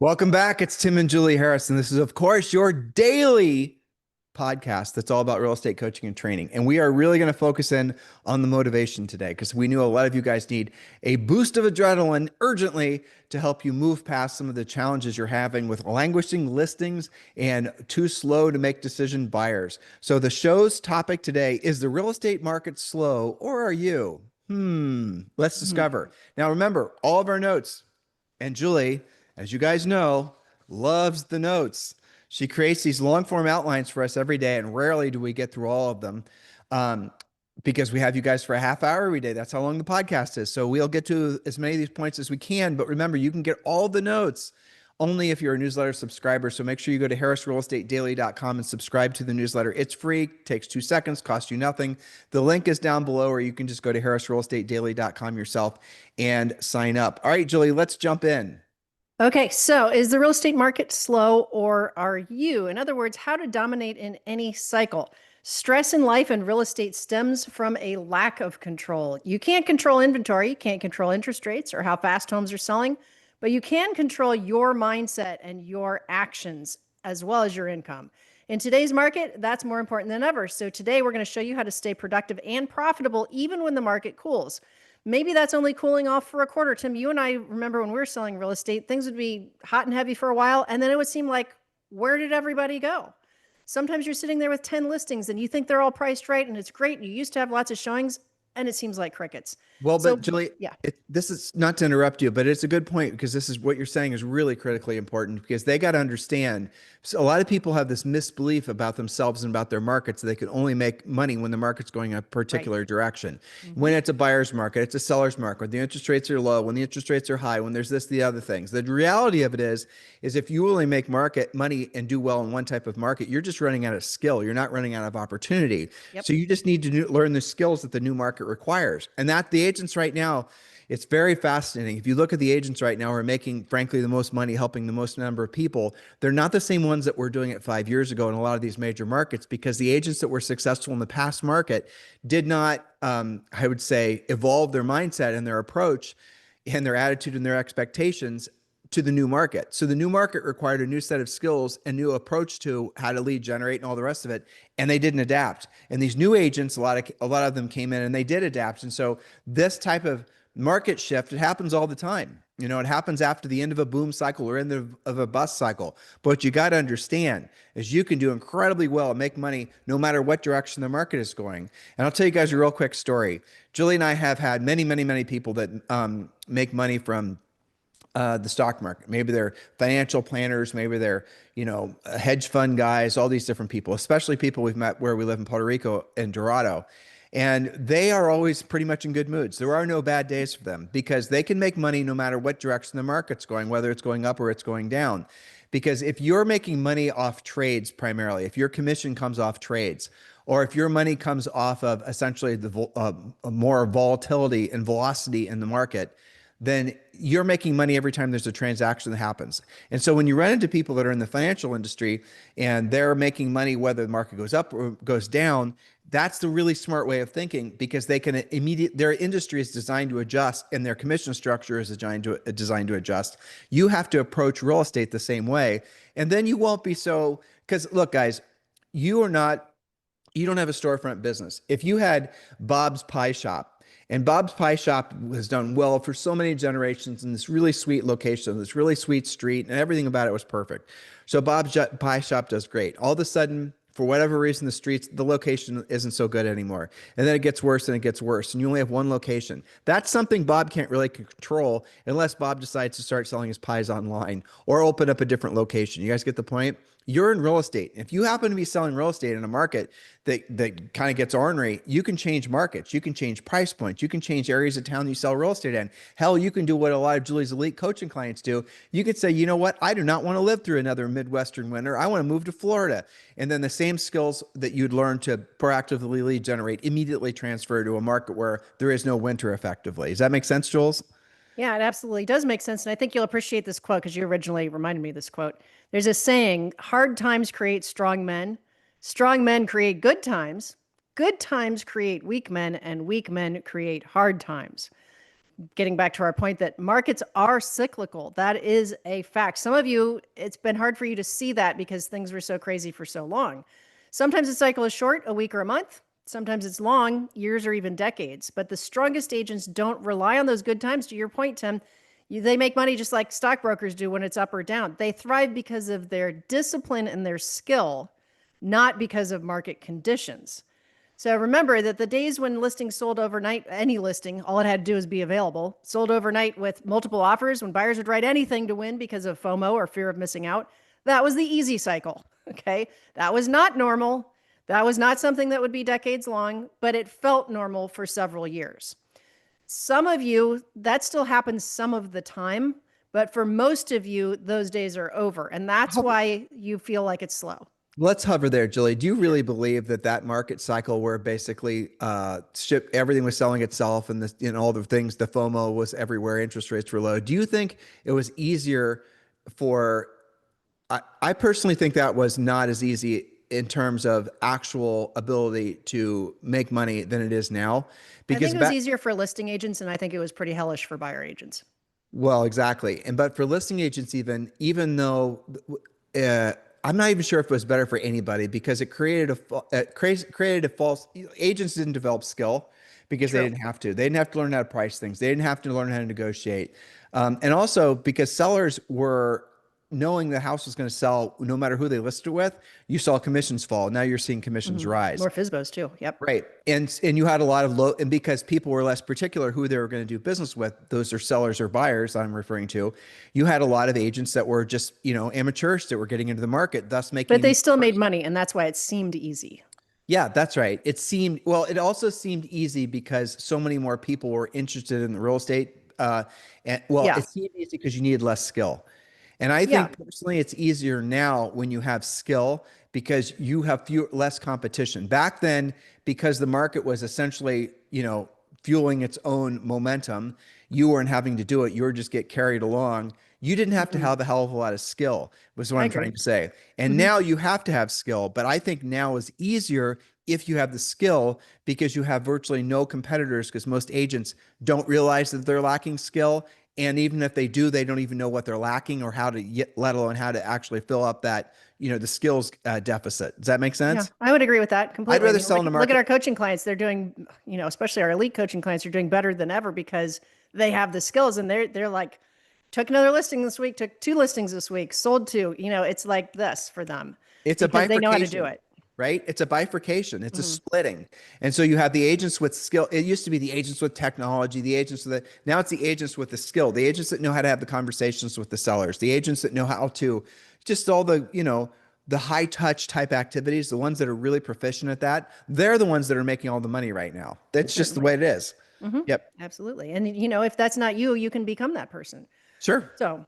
Welcome back. It's Tim and Julie Harris, and this is, of course, your daily podcast that's all about real estate coaching and training. And we are really going to focus in on the motivation today because we knew a lot of you guys need a boost of adrenaline urgently to help you move past some of the challenges you're having with languishing listings and too slow to make decision buyers. So the show's topic today is the real estate market slow, or are you? Let's discover. Now, remember, all of our notes, and Julie, as you guys know, loves the notes. She creates these long form outlines for us every day, and rarely do we get through all of them because we have you guys for a half hour every day. That's how long the podcast is. So we'll get to as many of these points as we can. But remember, you can get all the notes only if you're a newsletter subscriber. So make sure you go to harrisrealestatedaily.com and subscribe to the newsletter. It's free, takes 2 seconds, costs you nothing. The link is down below, or you can just go to harrisrealestatedaily.com yourself and sign up. All right, Julie, let's jump in. Okay, so is the real estate market slow, or are you? In other words, how to dominate in any cycle. Stress in life and real estate stems from a lack of control. You can't control inventory, you can't control interest rates or how fast homes are selling, but you can control your mindset and your actions as well as your income. In today's market, that's more important than ever. So today we're going to show you how to stay productive and profitable even when the market cools. Maybe that's only cooling off for a quarter. Tim, you and I remember when we were selling real estate, things would be hot and heavy for a while, and then it would seem like, where did everybody go? Sometimes you're sitting there with 10 listings and you think they're all priced right and it's great. And you used to have lots of showings and it seems like crickets. Well, So, but Julie, yeah, this is not to interrupt you, but it's a good point because this is what you're saying is really critically important because they got to understand. So a lot of people have this misbelief about themselves and about their markets. They can only make money when the market's going in a particular direction. When it's a buyer's market, it's a seller's market. When the interest rates are low, when the interest rates are high, when there's this, the other things. The reality of it is if you only make market money and do well in one type of market, you're just running out of skill. You're not running out of opportunity. Yep. So you just need to learn the skills that the new market requires. And that the agents right now, it's very fascinating. If you look at the agents right now who are making, frankly, the most money, helping the most number of people, they're not the same ones that were doing it 5 years ago in a lot of these major markets because the agents that were successful in the past market did not, I would say, evolve their mindset and their approach and their attitude and their expectations to the new market. So the new market required a new set of skills, a new approach to how to lead generate and all the rest of it. And they didn't adapt. And these new agents, a lot of them came in and they did adapt. And so this type of market shift, it happens all the time. You know, it happens after the end of a boom cycle or end of a bust cycle. But what you got to understand is you can do incredibly well and make money no matter what direction the market is going. And I'll tell you guys a real quick story. Julie and I have had many, many, many people that make money from the stock market. Maybe they're financial planners, maybe they're, hedge fund guys, all these different people, especially people we've met where we live in Puerto Rico and Dorado. And they are always pretty much in good moods. There are no bad days for them because they can make money no matter what direction the market's going, whether it's going up or it's going down. Because if you're making money off trades primarily, if your commission comes off trades, or if your money comes off of essentially the more volatility and velocity in the market, then you're making money every time there's a transaction that happens. And so when you run into people that are in the financial industry and they're making money whether the market goes up or goes down, that's the really smart way of thinking because they can their industry is designed to adjust and their commission structure is designed to adjust. You have to approach real estate the same way. And then you won't be so, because look, guys, you don't have a storefront business. If you had Bob's Pie Shop, and Bob's Pie Shop has done well for so many generations in this really sweet location, this really sweet street, and everything about it was perfect. So Bob's Pie Shop does great. All of a sudden, for whatever reason, the location isn't so good anymore. And then it gets worse and it gets worse. And you only have one location. That's something Bob can't really control unless Bob decides to start selling his pies online or open up a different location. You guys get the point? You're in real estate. If you happen to be selling real estate in a market that kind of gets ornery, you can change markets. You can change price points. You can change areas of town you sell real estate in. Hell, you can do what a lot of Julie's elite coaching clients do. You could say, you know what? I do not want to live through another Midwestern winter. I want to move to Florida. And then the same skills that you'd learn to proactively lead generate immediately transfer to a market where there is no winter effectively. Does that make sense, Jules? yeah, it absolutely does make sense. And I think you'll appreciate this quote because you originally reminded me of this quote. There's a saying, hard times create strong men create good times create weak men, and weak men create hard times. getting back to our point that markets are cyclical. That is a fact. Some of you, it's been hard for you to see that because things were so crazy for so long. Sometimes the cycle is short, a week or a month. Sometimes it's long, years or even decades. But the strongest agents don't rely on those good times. To your point, Tim, they make money just like stockbrokers do when it's up or down. They thrive because of their discipline and their skill, not because of market conditions. So remember that the days when listings sold overnight, any listing, all it had to do is be available, sold overnight with multiple offers, when buyers would write anything to win because of FOMO or fear of missing out, that was the easy cycle. Okay. That was not normal. That was not something that would be decades long, but it felt normal for several years. Some of you, that still happens some of the time, but for most of you, those days are over. And that's why you feel like it's slow. Let's hover there, Julie. Do you really believe that that market cycle where basically everything was selling itself and all the things, the FOMO was everywhere, interest rates were low. Do you think it was easier for, I personally think that was not as easy in terms of actual ability to make money than it is now? Because I think it was easier for listing agents, and I think it was pretty hellish for buyer agents. Well, exactly. But for listing agents, even though I'm not even sure if it was better for anybody because it created a false. Agents didn't develop skill because they didn't have to. They didn't have to learn how to price things. They didn't have to learn how to negotiate, and also because sellers were knowing the house was going to sell no matter who they listed with. You saw commissions fall. Now you're seeing commissions rise. More FSBOs too. Yep. Right. And you had a lot of low, and because people were less particular who they were going to do business with, those are sellers or buyers I'm referring to. You had a lot of agents that were just, amateurs that were getting into the market, thus making. But they still made money, and that's why it seemed easy. Yeah, that's right. It also seemed easy because so many more people were interested in the real estate. It seemed easy because you needed less skill. And I think personally, it's easier now when you have skill because you have less competition. Back then, because the market was essentially, fueling its own momentum, you weren't having to do it. You were just get carried along. You didn't have to have a hell of a lot of skill, was what I'm trying to say. And now you have to have skill. But I think now is easier if you have the skill because you have virtually no competitors because most agents don't realize that they're lacking skill. And even if they do, they don't even know what they're lacking or how to let alone how to actually fill up that, the skills deficit. Does that make sense? Yeah, I would agree with that completely. I'd rather sell in the market. Look at our coaching clients. They're doing, especially our elite coaching clients are doing better than ever because they have the skills and they're like, took another listing this week, took 2 listings this week, sold 2, it's like this for them. It's a bifurcation. They know how to do it. Right? It's a bifurcation. It's a splitting. And so you have the agents with skill. It used to be the agents with technology, now it's the agents with the skill, the agents that know how to have the conversations with the sellers, the agents that know how to just all the, the high touch type activities, the ones that are really proficient at that, they're the ones that are making all the money right now. That's just the way it is. Yep. Absolutely. And if that's not you, you can become that person. Sure. So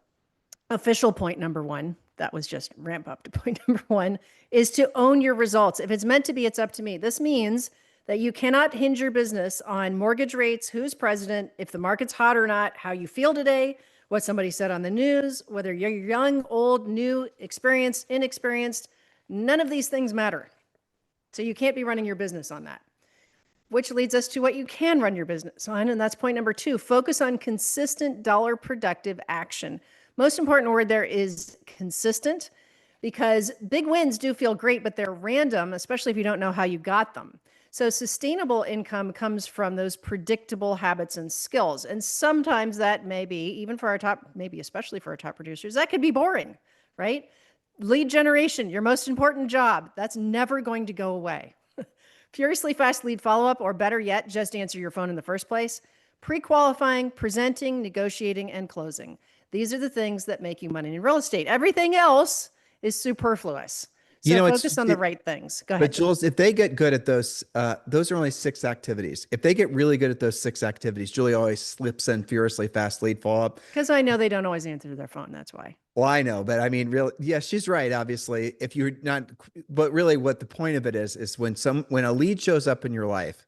official point number 1, that was just ramp up to point number 1, is to own your results. If it's meant to be, it's up to me. This means that you cannot hinge your business on mortgage rates, who's president, if the market's hot or not, how you feel today, what somebody said on the news, whether you're young, old, new, experienced, inexperienced, none of these things matter. So you can't be running your business on that, which leads us to what you can run your business on. And that's point number 2, focus on consistent dollar productive action. Most important word there is consistent, because big wins do feel great, but they're random, especially if you don't know how you got them. So sustainable income comes from those predictable habits and skills. And sometimes that may be, even for our top, maybe especially for our top producers, that could be boring, right? Lead generation, your most important job, that's never going to go away. Furiously fast lead follow-up, or better yet, just answer your phone in the first place. Pre-qualifying, presenting, negotiating, and closing. These are the things that make you money in real estate. Everything else is superfluous. So focus on the right things. Go ahead. But Jules, if they get good at those are only 6 activities. If they get really good at those 6 activities, Julie always slips in furiously fast lead follow-up. Because I know they don't always answer their phone. That's why. Well, I know, but I mean, really, yeah, she's right. Obviously, if you're not, but really what the point of it is when a lead shows up in your life,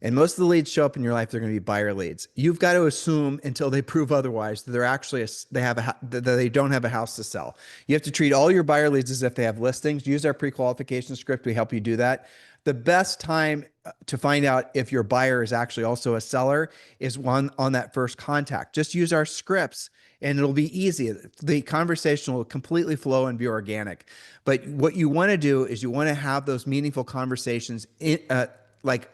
and most of the leads show up in your life, they're going to be buyer leads. You've got to assume until they prove otherwise that they're actually that they don't have a house to sell. You have to treat all your buyer leads as if they have listings. Use our pre-qualification script. We help you do that. The best time to find out if your buyer is actually also a seller is on that first contact. Just use our scripts and it'll be easy. The conversation will completely flow and be organic. But what you want to do is you want to have those meaningful conversations like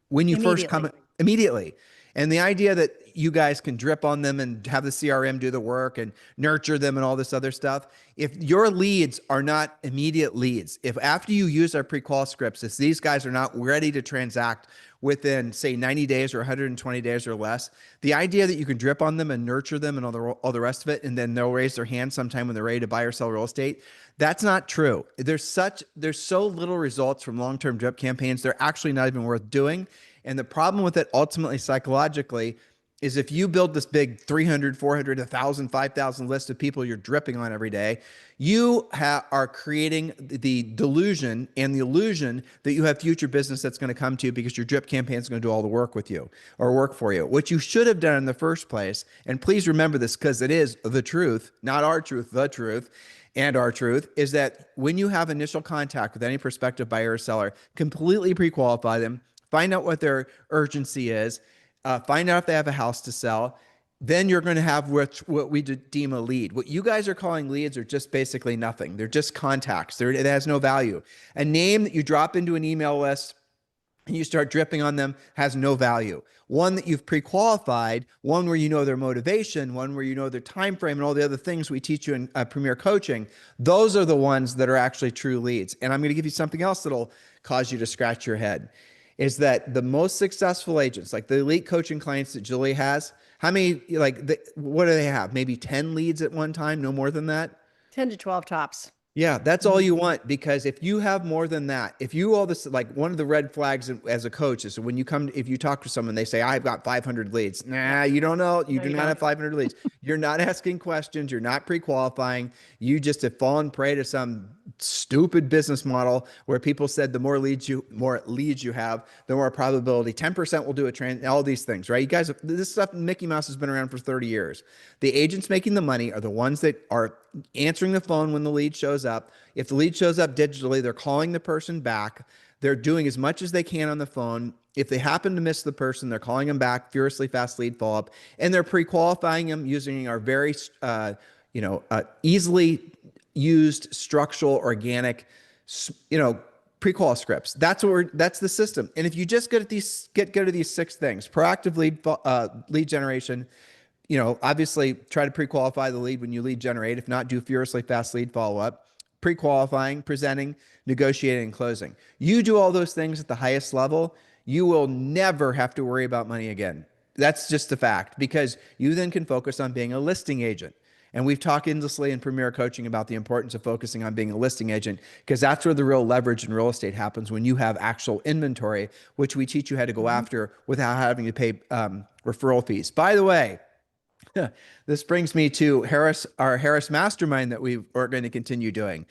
when you first come immediately. And the idea that you guys can drip on them and have the CRM do the work and nurture them and all this other stuff. If your leads are not immediate leads, if after you use our pre-qual scripts, if these guys are not ready to transact within, say, 90 days or 120 days or less, the idea that you can drip on them and nurture them and all the rest of it, and then they'll raise their hand sometime when they're ready to buy or sell real estate, that's not true. There's so little results from long-term drip campaigns. They're actually not even worth doing. And the problem with it ultimately psychologically is if you build this big 300, 400, 1,000, 5,000 list of people you're dripping on every day, you are creating the delusion and the illusion that you have future business that's going to come to you because your drip campaign is going to do all the work with you or work for you. What you should have done in the first place, and please remember this because it is the truth, not our truth, the truth, and our truth, is that when you have initial contact with any prospective buyer or seller, completely pre-qualify them, find out what their urgency is, find out if they have a house to sell. Then you're going to have what we deem a lead. What you guys are calling leads are just basically nothing. They're just contacts. It has no value. A name that you drop into an email list and you start dripping on them has no value. One that you've pre-qualified, one where you know their motivation, one where you know their time frame and all the other things we teach you in Premier Coaching, those are the ones that are actually true leads. And I'm going to give you something else that'll cause you to scratch your head, is that the most successful agents, like the elite coaching clients that Julie has, how many, what do they have? Maybe 10 leads at one time, no more than that? 10 to 12 tops. Yeah, that's all you want, because if you have more than that, if you all this, like one of the red flags as a coach is when you come, if you talk to someone, they say, I've got 500 leads. Nah, you don't know. You do not have 500 leads. You're not asking questions. You're not pre-qualifying. You just have fallen prey to some stupid business model where people said the more leads you have, the more probability. 10% will do all these things, right? You guys, this stuff, Mickey Mouse has been around for 30 years. The agents making the money are the ones that are answering the phone when the lead shows up. If the lead shows up digitally, they're calling the person back. They're doing as much as they can on the phone. If they happen to miss the person, they're calling them back, furiously fast lead follow-up, and they're pre-qualifying them using our very, easily used structural, organic, pre-qual scripts. That's the system. And if you just get good at these 6 things: proactive lead generation, obviously try to pre-qualify the lead when you lead generate. If not, do furiously fast lead follow-up, pre-qualifying, presenting, negotiating, and closing. You do all those things at the highest level, you will never have to worry about money again. That's just a fact, because you then can focus on being a listing agent. And we've talked endlessly in Premier Coaching about the importance of focusing on being a listing agent, because that's where the real leverage in real estate happens, when you have actual inventory, which we teach you how to go after without having to pay referral fees. By the way, this brings me to our Harris Mastermind that we are going to continue doing.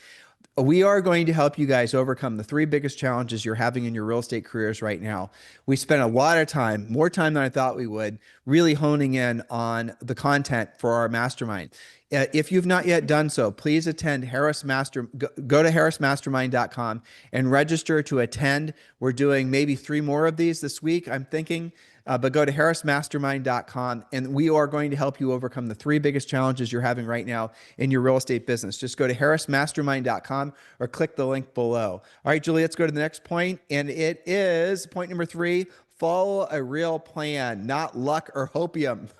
We are going to help you guys overcome the 3 biggest challenges you're having in your real estate careers right now. We spent a lot of time, more time than I thought we would, really honing in on the content for our mastermind. If you've not yet done so, please attend go to harrismastermind.com and register to attend. We're doing maybe 3 more of these this week, I'm thinking. But go to harrismastermind.com, and we are going to help you overcome the 3 biggest challenges you're having right now in your real estate business. Just go to harrismastermind.com or click the link below. All right, Julie, let's go to the next point. And it is point number 3, follow a real plan, not luck or hopium.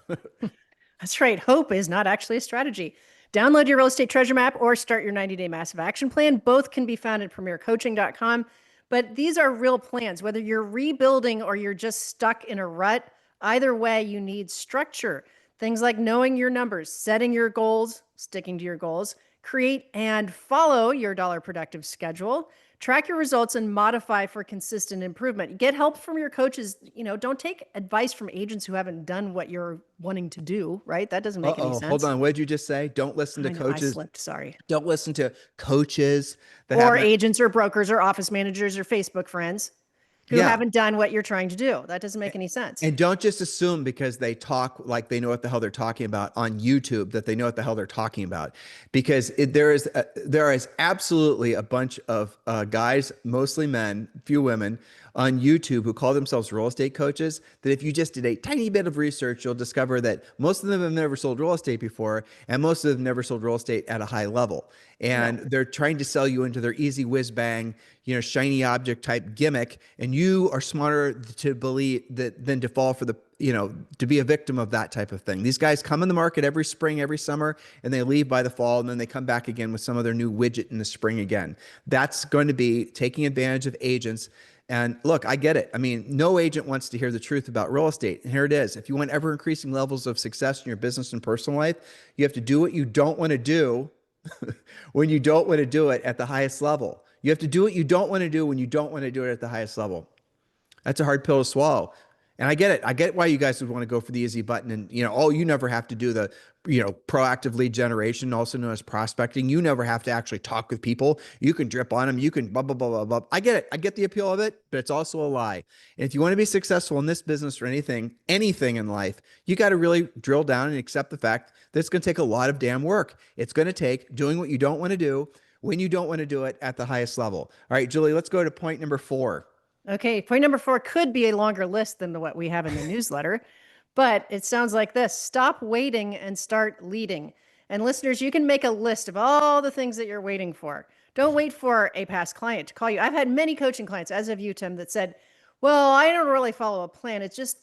That's right. Hope is not actually a strategy. Download your real estate treasure map or start your 90-day massive action plan. Both can be found at premiercoaching.com. But these are real plans. Whether you're rebuilding or you're just stuck in a rut, either way, you need structure. Things like knowing your numbers, setting your goals, sticking to your goals, create and follow your dollar productive schedule, track your results, and modify for consistent improvement. Get help from your coaches. Don't take advice from agents who haven't done what you're wanting to do, right? That doesn't make any sense. Hold on. What did you just say? Don't listen to coaches. I slipped, sorry. Don't listen to coaches or agents or brokers or office managers or Facebook friends. who Yeah. haven't done what you're trying to do. That doesn't make any sense. And don't just assume because they talk like they know what the hell they're talking about on YouTube that they know what the hell they're talking about, because there is absolutely a bunch of guys, mostly men, few women, on YouTube who call themselves real estate coaches. That if you just did a tiny bit of research, you'll discover that most of them have never sold real estate before, and most of them have never sold real estate at a high level. And No. they're trying to sell you into their easy whiz bang, shiny object type gimmick, and you are smarter to believe that than to fall for the, to be a victim of that type of thing. These guys come in the market every spring, every summer, and they leave by the fall, and then they come back again with some other new widget in the spring again. That's going to be taking advantage of agents. And look, I get it. I mean, no agent wants to hear the truth about real estate. And here it is. If you want ever increasing levels of success in your business and personal life, you have to do what you don't want to do when you don't want to do it at the highest level. You have to do what you don't want to do when you don't want to do it at the highest level. That's a hard pill to swallow. And I get it. I get why you guys would want to go for the easy button and, oh, you never have to do the, proactive lead generation, also known as prospecting. You never have to actually talk with people. You can drip on them. You can blah, blah, blah, blah, blah. I get it. I get the appeal of it, but it's also a lie. And if you want to be successful in this business or anything in life, you got to really drill down and accept the fact that it's going to take a lot of damn work. It's going to take doing what you don't want to do when you don't want to do it at the highest level. All right, Julie, let's go to point number 4. Okay, point number 4 could be a longer list than what we have in the newsletter, but it sounds like this. Stop waiting and start leading. And listeners, you can make a list of all the things that you're waiting for. Don't wait for a past client to call you. I've had many coaching clients, as have you, Tim, that said, well, I don't really follow a plan. It's just,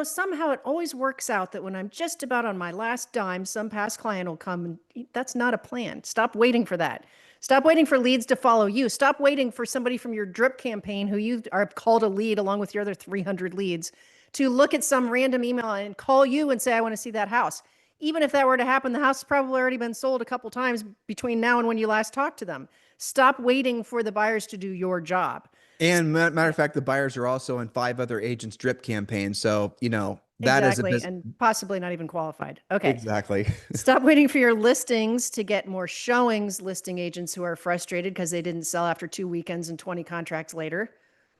somehow it always works out that when I'm just about on my last dime, some past client will come, and that's not a plan. Stop waiting for that. Stop waiting for leads to follow you. Stop waiting for somebody from your drip campaign who you are called a lead along with your other 300 leads to look at some random email and call you and say, I want to see that house. Even if that were to happen, the house has probably already been sold a couple times between now and when you last talked to them. Stop waiting for the buyers to do your job. And matter of fact, the buyers are also in 5 other agents' drip campaigns. So, that is a Exactly, business. and possibly not even qualified. Okay. Exactly. Stop waiting for your listings to get more showings, listing agents who are frustrated because they didn't sell after 2 weekends and 20 contracts later.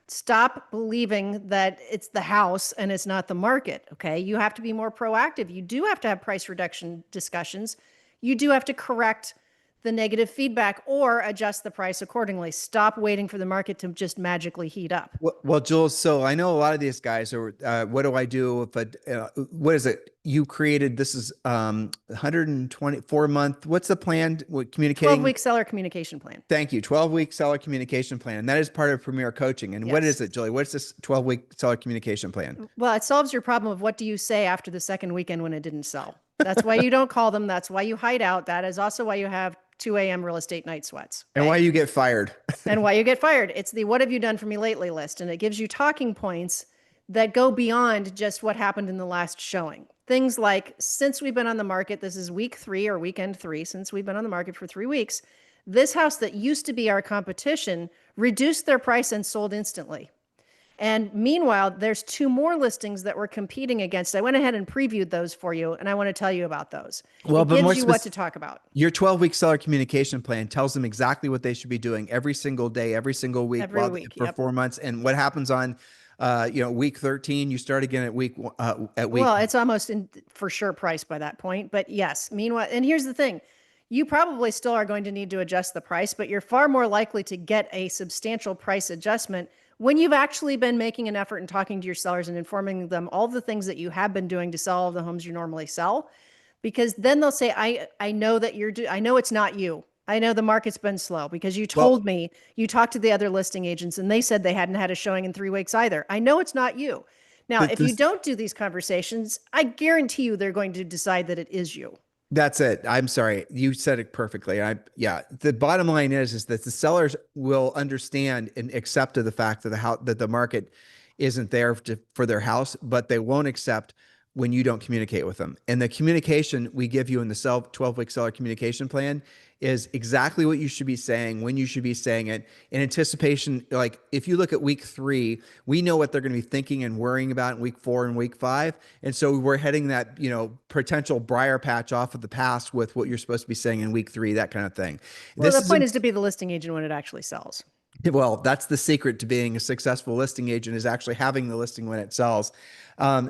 Stop believing that it's the house and it's not the market, okay? You have to be more proactive. You do have to have price reduction discussions. You do have to correct the negative feedback or adjust the price accordingly. Stop waiting for the market to just magically heat up. Well, Jules, so I know a lot of these guys are, what do I do if what is it? You created, this is 124 month. What's the plan? What communicating? 12-week seller communication plan. Thank you. 12-week seller communication plan. And that is part of Premier Coaching. And what Yes. is it, Julie? What's this 12-week seller communication plan? Well, it solves your problem of what do you say after the second weekend when it didn't sell. That's why you don't call them. That's why you hide out. That is also why you have 2 a.m. real estate night sweats. And why you get fired. And why you get fired. It's the what have you done for me lately list. And it gives you talking points that go beyond just what happened in the last showing. Things like, since we've been on the market, this is week 3 or weekend 3, since we've been on the market for 3 weeks, this house that used to be our competition reduced their price and sold instantly. And meanwhile, there's 2 more listings that we're competing against. I went ahead and previewed those for you, and I want to tell you about those. Well, it but more gives you what to talk about. Your 12-week seller communication plan tells them exactly what they should be doing every single day, every single week, Every week, for yep. 4 months. And what happens on, week 13, you start again at week. Well, it's almost in for sure price by that point. But yes, meanwhile, and here's the thing. You probably still are going to need to adjust the price, but you're far more likely to get a substantial price adjustment when you've actually been making an effort and talking to your sellers and informing them all the things that you have been doing to sell all the homes you normally sell. Because then they'll say, I know that I know it's not you. I know the market's been slow because you told me, you talked to the other listing agents and they said they hadn't had a showing in 3 weeks either. I know it's not you. Now, if you don't do these conversations, I guarantee you they're going to decide that it is you. That's it. I'm sorry. You said it perfectly. The bottom line is that the sellers will understand and accept the fact that the market isn't there for their house, but they won't accept when you don't communicate with them. And the communication we give you in the 12-week seller communication plan is exactly what you should be saying, when you should be saying it, in anticipation. Like if you look at week 3, we know what they're going to be thinking and worrying about in week 4 and week 5. And so we're heading that, potential briar patch off of the past with what you're supposed to be saying in week 3, that kind of thing. Well, the point is to be the listing agent when it actually sells. Well, that's the secret to being a successful listing agent, is actually having the listing when it sells.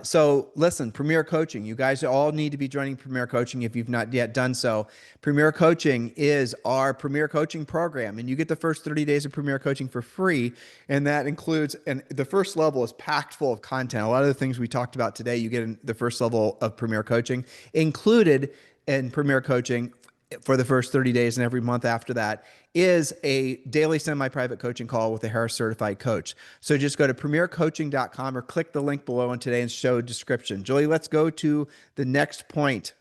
So listen, Premier Coaching, you guys all need to be joining Premier Coaching if you've not yet done so. Premier Coaching is our Premier Coaching program, and you get the first 30 days of Premier Coaching for free. And that includes, and the first level is packed full of content. A lot of the things we talked about today, you get in the first level of Premier Coaching. Included in Premier Coaching for the first 30 days and every month after that is a daily semi-private coaching call with a Harris certified coach. So just go to premiercoaching.com or click the link below in today's show description. Julie, let's go to the next point.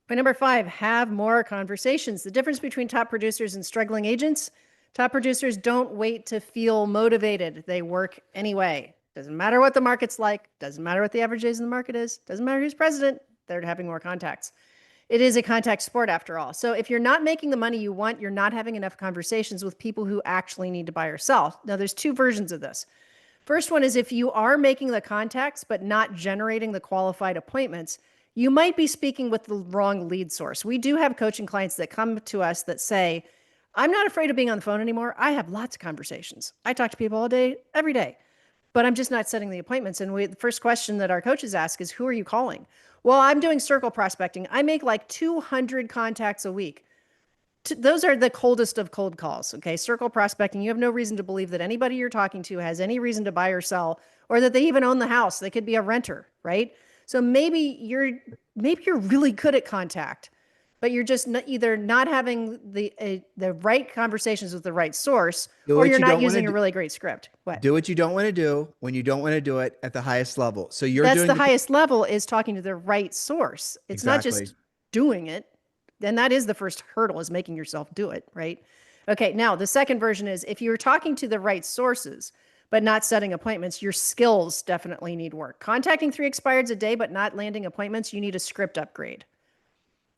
Point number 5, have more conversations. The difference between top producers and struggling agents: top producers don't wait to feel motivated. They work anyway. Doesn't matter what the market's like. Doesn't matter what the average days in the market is. Doesn't matter who's president. They're having more contacts. It is a contact sport after all. So if you're not making the money you want, you're not having enough conversations with people who actually need to buy or sell. Now, there's 2 versions of this. First one is if you are making the contacts but not generating the qualified appointments, you might be speaking with the wrong lead source. We do have coaching clients that come to us that say, I'm not afraid of being on the phone anymore. I have lots of conversations. I talk to people all day, every day, but I'm just not setting the appointments. And the first question that our coaches ask is, who are you calling? Well, I'm doing circle prospecting. I make like 200 contacts a week. Those are the coldest of cold calls. Okay. Circle prospecting. You have no reason to believe that anybody you're talking to has any reason to buy or sell, or that they even own the house. They could be a renter, right? So maybe you're really good at contact, but you're just either not having the right conversations with the right source, or you're not using a really great script. What? Do what you don't want to do when you don't want to do it at the highest level. So That's the highest level, is talking to the right source. It's not just doing it. And that is the first hurdle, is making yourself do it, right? Okay, now the second version is if you're talking to the right sources, but not setting appointments, your skills definitely need work. Contacting 3 expireds a day, but not landing appointments, you need a script upgrade.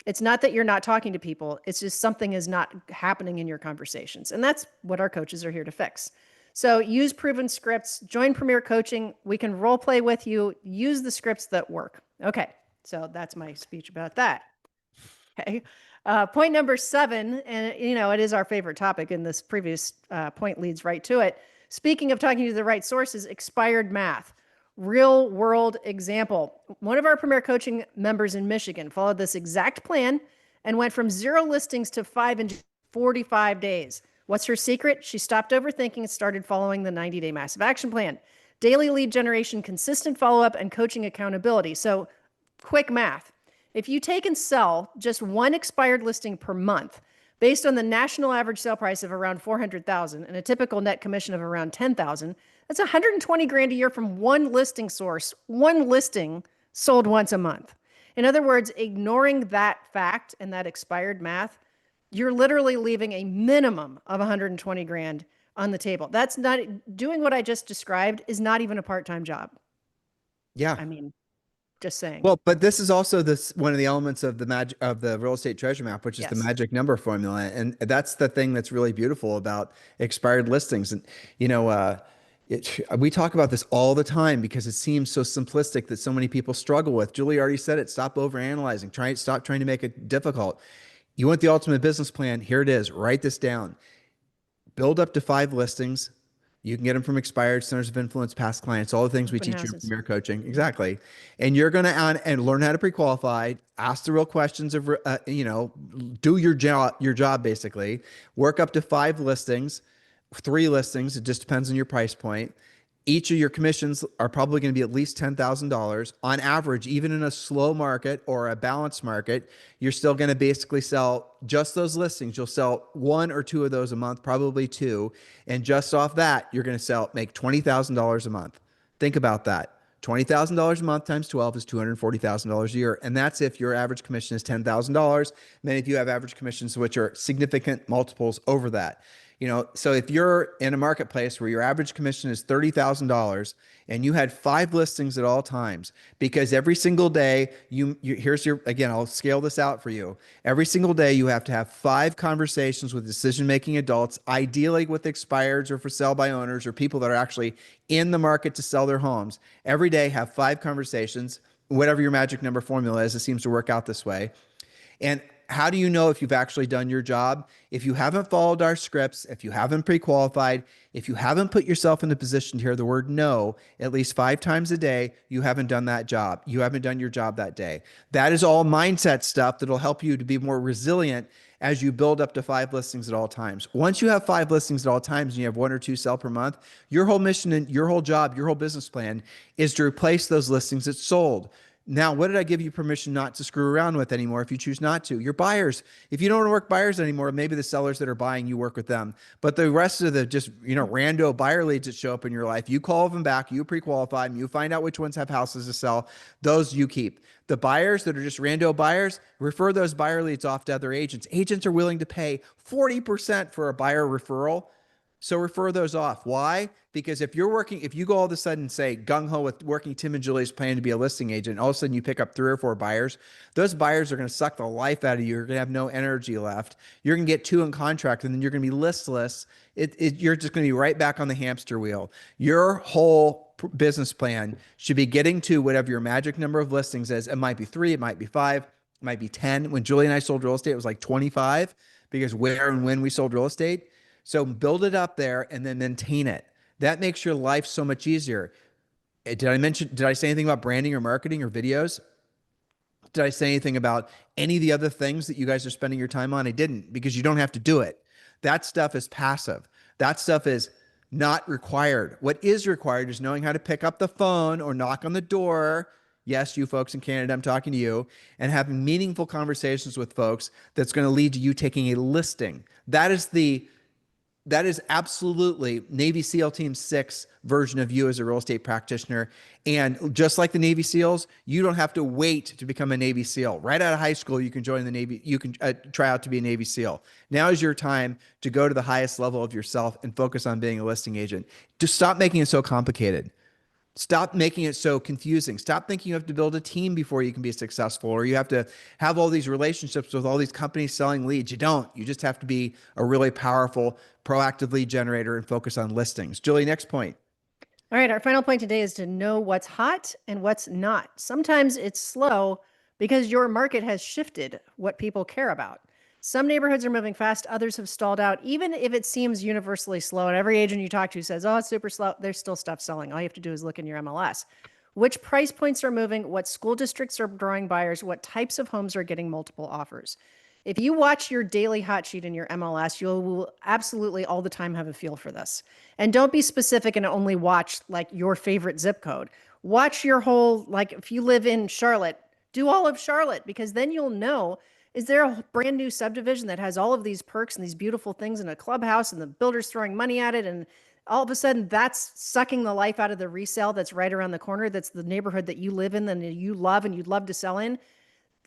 It's not that you're not talking to people. It's just something is not happening in your conversations. And that's what our coaches are here to fix. So use proven scripts, join Premier Coaching. We can role play with you, use the scripts that work. Okay, so that's my speech about that. Okay. Point number 7, and it is our favorite topic, and this previous point leads right to it. Speaking of talking to the right sources, expired math. Real world example. One of our Premier Coaching members in Michigan followed this exact plan and went from 0 listings to 5 in 45 days. What's her secret? She stopped overthinking and started following the 90-day massive action plan. Daily lead generation, consistent follow-up, and coaching accountability. So quick math. If you take and sell just 1 expired listing per month, based on the national average sale price of around $400,000 and a typical net commission of around $10,000, that's $120,000 a year from 1 listing source, 1 listing sold once a month. In other words, ignoring that fact and that expired math, you're literally leaving a minimum of $120,000 on the table. That's not, doing what I just described is not even a part-time job. Yeah. I mean, just saying. Well, but this is also one of the elements of the magic of the real estate treasure map, which is the magic number formula. And that's the thing that's really beautiful about expired listings. And, we talk about this all the time because it seems so simplistic that so many people struggle with. Julie already said it. Stop overanalyzing. Stop trying to make it difficult. You want the ultimate business plan? Here it is. Write this down. Build up to 5 listings. You can get them from expired, centers of influence, past clients, all the things we teach you in Premier Coaching. Exactly. And you're going to learn how to pre-qualify, ask the real questions of, do your job basically, work up to 5 listings, 3 listings. It just depends on your price point. Each of your commissions are probably going to be at least $10,000 on average. Even in a slow market or a balanced market, you're still going to basically sell just those listings. You'll sell 1 or 2 of those a month, probably 2. And just off that, you're going to make $20,000 a month. Think about that. $20,000 a month times 12 is $240,000 a year. And that's if your average commission is $10,000. Many of you have average commissions, which are significant multiples over that. So if you're in a marketplace where your average commission is $30,000 and you had 5 listings at all times, because every single day again, I'll scale this out for you. Every single day you have to have 5 conversations with decision-making adults, ideally with expireds or for sale by owners or people that are actually in the market to sell their homes. Every day have 5 conversations, whatever your magic number formula is, it seems to work out this way. And how do you know if you've actually done your job? If you haven't followed our scripts, if you haven't pre-qualified, if you haven't put yourself in a position to hear the word no at least 5 times a day, you haven't done that job. You haven't done your job that day. That is all mindset stuff that'll help you to be more resilient as you build up to 5 listings at all times. Once you have 5 listings at all times and you have 1 or 2 sell per month, your whole mission and your whole job, your whole business plan is to replace those listings that sold. Now, what did I give you permission not to screw around with anymore if you choose not to? Your buyers. If you don't want to work buyers anymore, maybe the sellers that are buying, you work with them. But the rest of the just, rando buyer leads that show up in your life, you call them back, you pre-qualify them, you find out which ones have houses to sell, those you keep. The buyers that are just rando buyers, refer those buyer leads off to other agents. Agents are willing to pay 40% for a buyer referral. So refer those off. Why? Because if you go all of a sudden say gung-ho with working Tim and Julie's plan to be a listing agent, all of a sudden you pick up 3 or 4 buyers, those buyers are going to suck the life out of you. You're going to have no energy left. You're going to get 2 in contract and then you're going to be listless. You're just going to be right back on the hamster wheel. Your whole business plan should be getting to whatever your magic number of listings is. It might be 3, it might be 5, it might be 10. When Julie and I sold real estate, it was like 25 because where and when we sold real estate. So build it up there and then maintain it. That makes your life so much easier. Did I say anything about branding or marketing or videos? Did I say anything about any of the other things that you guys are spending your time on? I didn't, because you don't have to do it. That stuff is passive. That stuff is not required. What is required is knowing how to pick up the phone or knock on the door. Yes, you folks in Canada, I'm talking to you, and having meaningful conversations with folks that's going to lead to you taking a listing. That is absolutely Navy SEAL Team 6 version of you as a real estate practitioner. And just like the Navy SEALs, you don't have to wait to become a Navy SEAL. Right out of high school, you can join the Navy. You can try out to be a Navy SEAL. Now is your time to go to the highest level of yourself and focus on being a listing agent. Just stop making it so complicated. Stop making it so confusing. Stop thinking you have to build a team before you can be successful, or you have to have all these relationships with all these companies selling leads. You don't. You just have to be a really powerful, proactive lead generator and focus on listings. Julie, next point. All right, our final point today is to know what's hot and what's not. Sometimes it's slow because your market has shifted what people care about. Some neighborhoods are moving fast, others have stalled out, even if it seems universally slow. And every agent you talk to says, oh, it's super slow. There's still stuff selling. All you have to do is look in your MLS. Which price points are moving, what school districts are drawing buyers, what types of homes are getting multiple offers. If you watch your daily hot sheet in your MLS, you will absolutely all the time have a feel for this. And don't be specific and only watch like your favorite zip code. Watch your whole, like if you live in Charlotte, do all of Charlotte, because then you'll know, is there a brand new subdivision that has all of these perks and these beautiful things in a clubhouse and the builder's throwing money at it, and all of a sudden that's sucking the life out of the resale that's right around the corner, that's the neighborhood that you live in and you love and you'd love to sell in?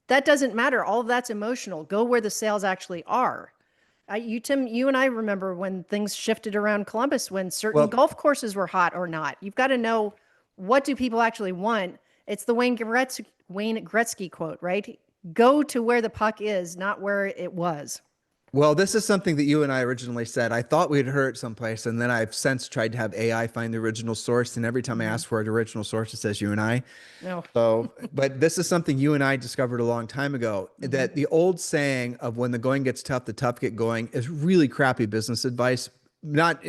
That doesn't matter. All of that's emotional. Go where the sales actually are. Tim, you and I remember when things shifted around Columbus, when certain golf courses were hot or not. You've got to know, what do people actually want? It's the Wayne Gretzky quote, right? Go to where the puck is, not where it was. Well, this is something that you and I originally said. I thought we'd heard it someplace, and then I've since tried to have AI find the original source. And every time I ask for an original source, it says you and I. No. So, but this is something you and I discovered a long time ago, that the old saying of when the going gets tough, the tough get going is really crappy business advice. Not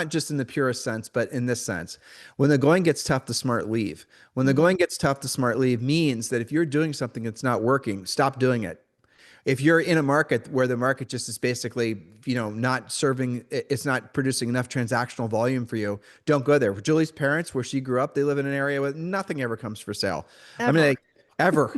just in the purest sense, but in this sense. When the going gets tough, the smart leave. When the going gets tough, the smart leave means that if you're doing something that's not working, stop doing it. If you're in a market where the market just is basically, not serving, it's not producing enough transactional volume for you, don't go there. For Julie's parents, where she grew up, they live in an area where nothing ever comes for sale. Ever. I mean, ever.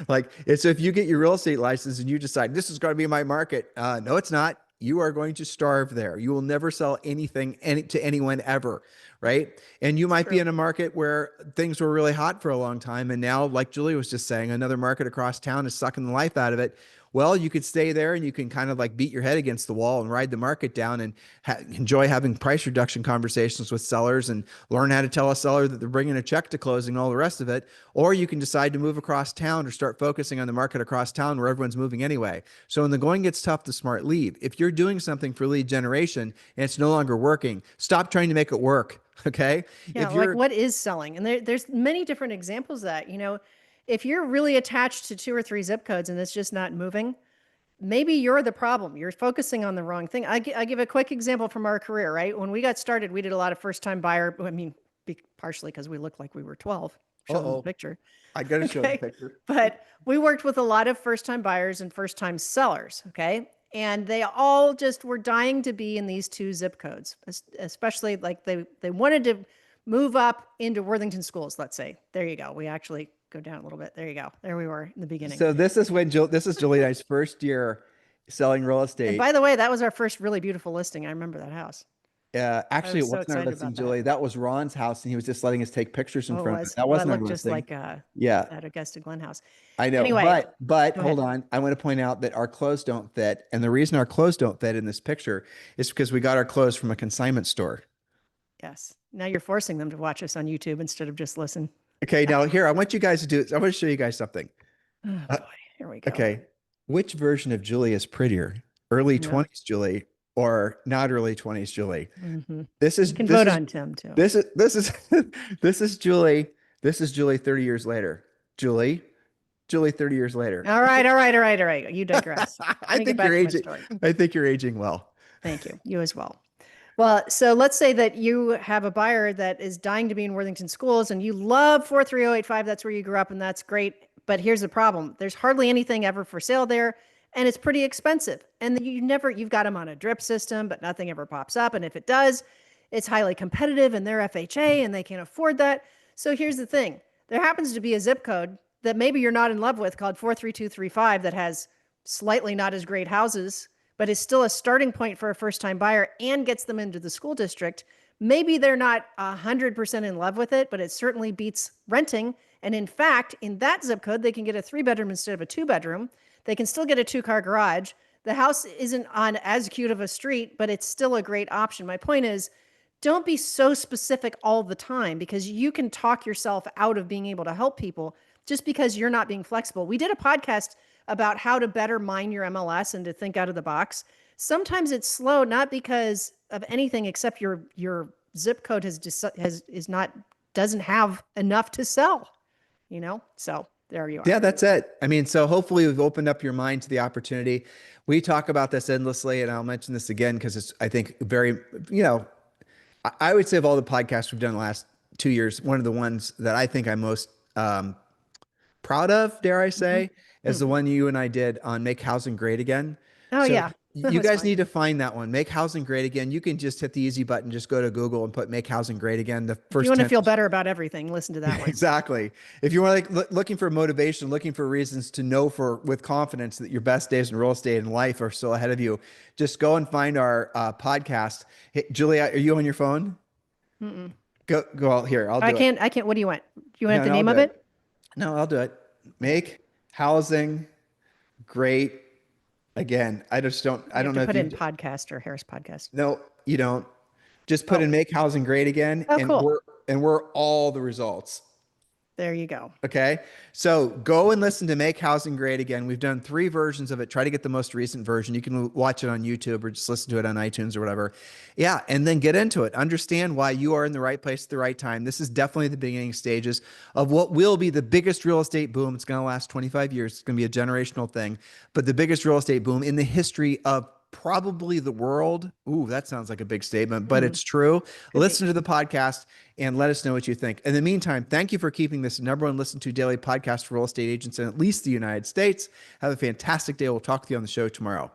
Like, it's if you get your real estate license and you decide this is going to be my market. No, it's not. You are going to starve there. You will never sell anything to anyone ever, right? And you might be in a market where things were really hot for a long time, and now, like Julie was just saying, another market across town is sucking the life out of it. Well, you could stay there and you can kind of like beat your head against the wall and ride the market down and enjoy having price reduction conversations with sellers and learn how to tell a seller that they're bringing a check to closing, all the rest of it. Or you can decide to move across town or start focusing on the market across town where everyone's moving anyway. So when the going gets tough, the smart leave. If you're doing something for lead generation and it's no longer working, stop trying to make it work. Okay. Yeah. Like what is selling? And there's many different examples of that, if you're really attached to 2 or 3 zip codes and it's just not moving, maybe you're the problem. You're focusing on the wrong thing. I give a quick example from our career, right? When we got started, we did a lot of first-time buyer. I mean, partially because we looked like we were 12. Show them the Uh-oh. picture. I got to show the Okay. picture. But we worked with a lot of first-time buyers and first-time sellers. Okay. And they all just were dying to be in these 2 zip codes, especially like they wanted to move up into Worthington schools, let's say. There you go. We actually go down a little bit. There you go. There we were in the beginning. So this is this is Julie and I's first year selling real estate. And by the way, that was our first really beautiful listing. I remember that house. Actually, it so wasn't our excited listing, about that. Julie. That was Ron's house, and he was just letting us take pictures in Oh, front it of was. it. That Well, it wasn't our looked just listing. like Yeah, that Augusta Glen house. I know. Anyway, but go hold ahead. on. I want to point out that our clothes don't fit, and the reason our clothes don't fit in this picture is because we got our clothes from a consignment store. Yes. Now you're forcing them to watch us on YouTube instead of just listen. Okay, now here I want you guys to do. I want to show you guys something. Oh Uh, boy, here we go. Okay, which version of Julie is prettier? Early No. 20s Julie or not early 20s Julie? Mm-hmm. This is You can this vote is on Tim too. this is this is Julie. This is Julie 30 years later. Julie 30 years later. All right. You digress. I think you're aging. I think you're aging well. Thank you. You as well. Well, so let's say that you have a buyer that is dying to be in Worthington schools and you love 43085. That's where you grew up and that's great. But here's the problem. There's hardly anything ever for sale there and it's pretty expensive. And you've got them on a drip system, but nothing ever pops up. And if it does, it's highly competitive and they're FHA and they can't afford that. So here's the thing. There happens to be a zip code that maybe you're not in love with called 43235 that has slightly not as great houses, but is still a starting point for a first-time buyer and gets them into the school district. Maybe they're not 100% in love with it, but it certainly beats renting. And in fact, in that zip code, they can get a 3-bedroom instead of a 2-bedroom. They can still get a 2-car garage. The house isn't on as cute of a street, but it's still a great option. My point is, don't be so specific all the time because you can talk yourself out of being able to help people just because you're not being flexible. We did a podcast about how to better mine your MLS and to think out of the box. Sometimes it's slow, not because of anything except your zip code doesn't have enough to sell, So there you are. Yeah, that's it. I mean, so hopefully we've opened up your mind to the opportunity. We talk about this endlessly, and I'll mention this again because it's, I think, very, I would say of all the podcasts we've done in the last 2 years, one of the ones that I think I'm most proud of, dare I say, is the one you and I did on Make Housing Great Again. Oh, So yeah. you guys need to find that one. Make Housing Great Again. You can just hit the easy button, just go to Google and put Make Housing Great Again. The first if you want to feel better about everything, listen to that one. Exactly. If you want looking for motivation, looking for reasons to know with confidence that your best days in real estate and life are still ahead of you, just go and find our podcast. Hey, Julia, are you on your phone? Mm-mm. Go out here. I can't. What do you want? Do you want the name of it? No, I'll do it. Make Housing Great Again. I just don't. I don't know. Put in podcast or Harris podcast. No, you don't. Just put in Make Housing Great Again, Oh, and cool. we're all the results. There you go. Okay. So go and listen to Make Housing Great Again. We've done 3 versions of it. Try to get the most recent version. You can watch it on YouTube or just listen to it on iTunes or whatever. Yeah. And then get into it. Understand why you are in the right place at the right time. This is definitely the beginning stages of what will be the biggest real estate boom. It's going to last 25 years. It's going to be a generational thing, but the biggest real estate boom in the history of probably the world. Ooh, that sounds like a big statement, but it's true. Listen to the podcast and let us know what you think. In the meantime, thank you for keeping this #1 listened to daily podcast for real estate agents in at least the United States. Have a fantastic day. We'll talk to you on the show tomorrow.